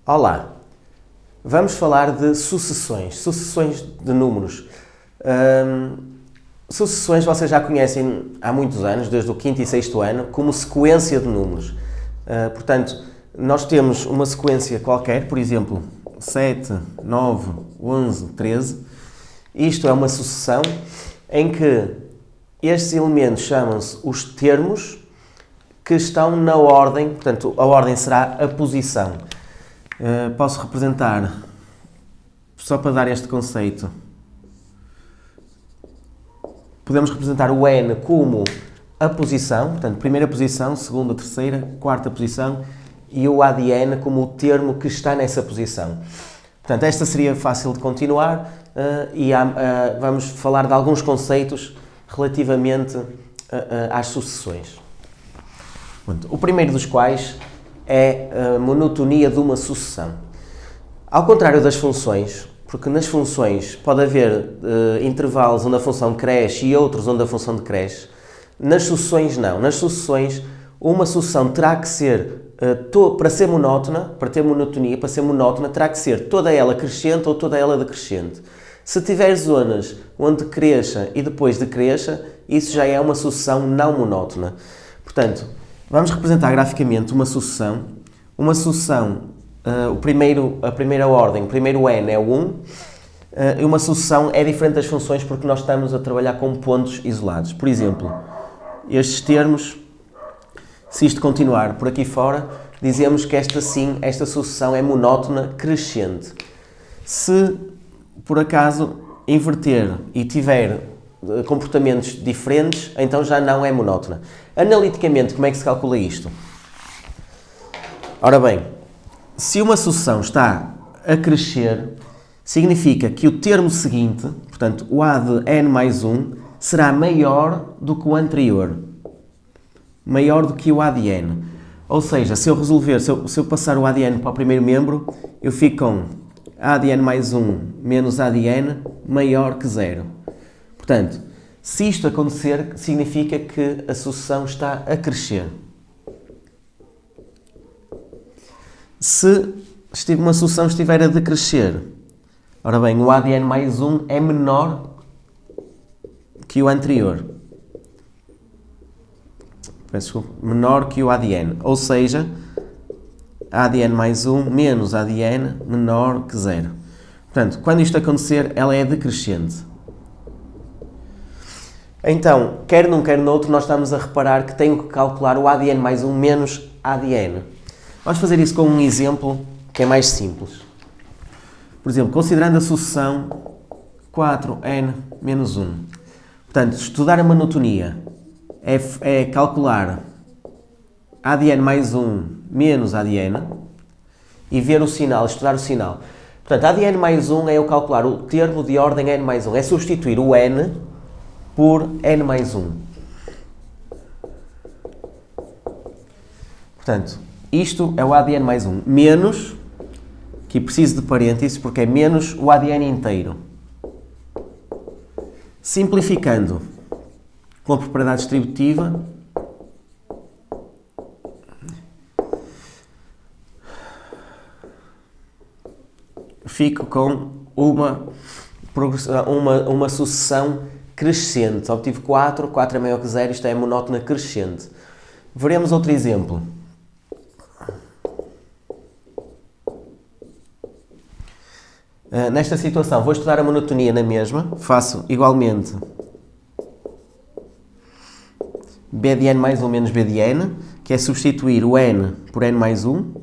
Olá, vamos falar de sucessões de números. Sucessões vocês já conhecem há muitos anos, desde o 5º e 6º ano, como sequência de números. Portanto, nós temos uma sequência qualquer, por exemplo, 7, 9, 11, 13. Isto é uma sucessão em que estes elementos chamam-se os termos que estão na ordem, portanto, a ordem será a posição. Posso representar, só para dar este conceito, podemos representar o n como a posição, portanto, primeira posição, segunda, terceira, quarta posição, e o a de n como o termo que está nessa posição. Portanto, esta seria fácil de continuar e vamos falar de alguns conceitos relativamente às sucessões. O primeiro dos quais é a monotonia de uma sucessão. Ao contrário das funções, porque nas funções pode haver intervalos onde a função cresce e outros onde a função decresce, nas sucessões não. Nas sucessões, uma sucessão terá que ser, para ser monótona, para ter monotonia, para ser monótona, terá que ser toda ela crescente ou toda ela decrescente. Se tiver zonas onde cresça e depois decresça, isso já é uma sucessão não monótona. Portanto, vamos representar graficamente uma sucessão. Uma sucessão, a primeira ordem, o primeiro n é o 1. E uma sucessão é diferente das funções porque nós estamos a trabalhar com pontos isolados. Por exemplo, estes termos, se isto continuar por aqui fora, dizemos que esta sucessão é monótona crescente. Se, por acaso, inverter e tiver comportamentos diferentes, então já não é monótona. Analiticamente, como é que se calcula isto? Ora bem, se uma sucessão está a crescer, significa que o termo seguinte, portanto, o a de n mais 1, será maior do que o anterior. Maior do que o a de n. Ou seja, se eu passar o a de n para o primeiro membro, eu fico com a de n mais 1 menos a de n maior que 0. Portanto, se isto acontecer, significa que a sucessão está a crescer. Se uma sucessão estiver a decrescer, ora bem, o a de n mais 1 é menor que o anterior. Peço desculpa, menor que o a de n. Ou seja, a de n mais 1 menos a de n menor que 0. Portanto, quando isto acontecer, ela é decrescente. Então, quer num, quer no outro, nós estamos a reparar que tenho que calcular o a de n mais 1 menos a de n. Vamos fazer isso com um exemplo que é mais simples. Por exemplo, considerando a sucessão 4n menos 1. Portanto, estudar a monotonia é calcular a de n mais 1 menos a de n e ver o sinal, estudar o sinal. Portanto, a de n mais 1 é eu calcular o termo de ordem n mais 1. É substituir o n por n mais 1. Portanto, isto é o a de n mais 1, menos, aqui preciso de parênteses, porque é menos o a de n inteiro. Simplificando com a propriedade distributiva, fico com uma sucessão crescente. Obtive 4 é maior que 0, isto é monótona crescente. Veremos outro exemplo. Nesta situação, vou estudar a monotonia na mesma, faço igualmente b de n mais 1 menos b de n, que é substituir o n por n mais 1,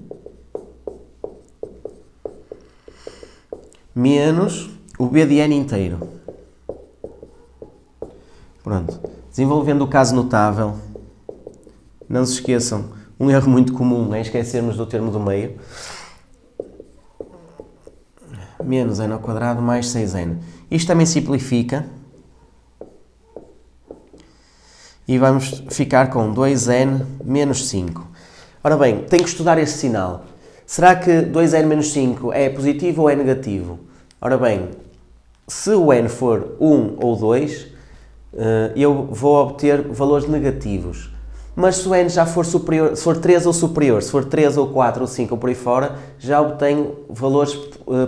menos o b de n inteiro. Pronto. Desenvolvendo o caso notável, não se esqueçam, um erro muito comum é esquecermos do termo do meio. Menos n ao quadrado mais 6n. Isto também simplifica. E vamos ficar com 2n menos 5. Ora bem, tenho que estudar este sinal. Será que 2n menos 5 é positivo ou é negativo? Ora bem, se o n for 1 ou 2, eu vou obter valores negativos. mas se o N já for superior, se for 3 ou superior, se for 3 ou 4 ou 5 ou por aí fora, já obtenho valores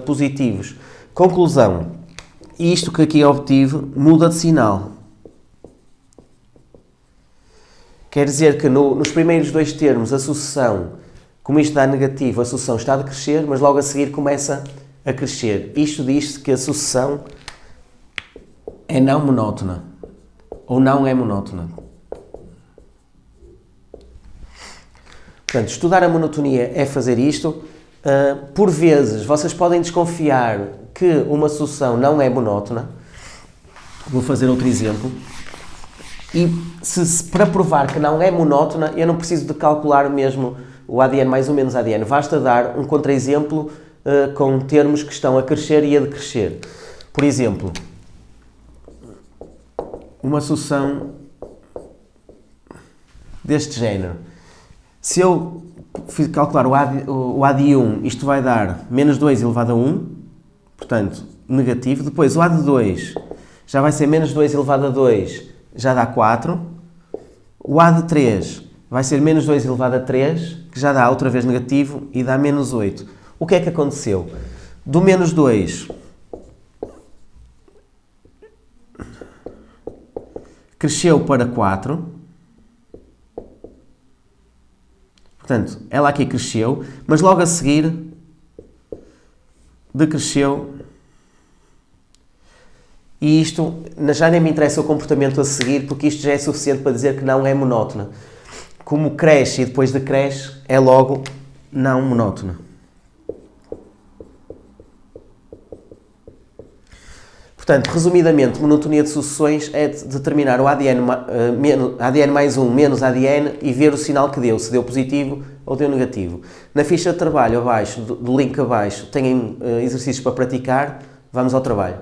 positivos. Conclusão, isto que aqui obtive muda de sinal. Quer dizer que nos primeiros dois termos a sucessão, como isto dá negativo, a sucessão está a decrescer, mas logo a seguir começa a crescer. Isto diz que a sucessão é não monótona, ou não é monótona. Portanto, estudar a monotonia é fazer isto. Por vezes, vocês podem desconfiar que uma sucessão não é monótona. Vou fazer outro exemplo. E para provar que não é monótona, eu não preciso de calcular mesmo o ADN mais ou menos ADN. Basta dar um contra-exemplo com termos que estão a crescer e a decrescer. Por exemplo, uma sucessão deste género. Se eu calcular o AD1, isto vai dar menos 2 elevado a 1, portanto, negativo. Depois o AD2 já vai ser menos 2 elevado a 2, já dá 4. O AD3 vai ser menos 2 elevado a 3, que já dá outra vez negativo e dá menos 8. O que é que aconteceu? Do menos 2 cresceu para 4. Portanto, ela aqui cresceu, mas logo a seguir decresceu. E isto já nem me interessa o comportamento a seguir, porque isto já é suficiente para dizer que não é monótona. Como cresce e depois decresce, é logo não monótona. Portanto, resumidamente, monotonia de sucessões é determinar o ADN mais 1 menos ADN e ver o sinal que deu, se deu positivo ou deu negativo. Na ficha de trabalho abaixo, do link abaixo, têm exercícios para praticar. Vamos ao trabalho.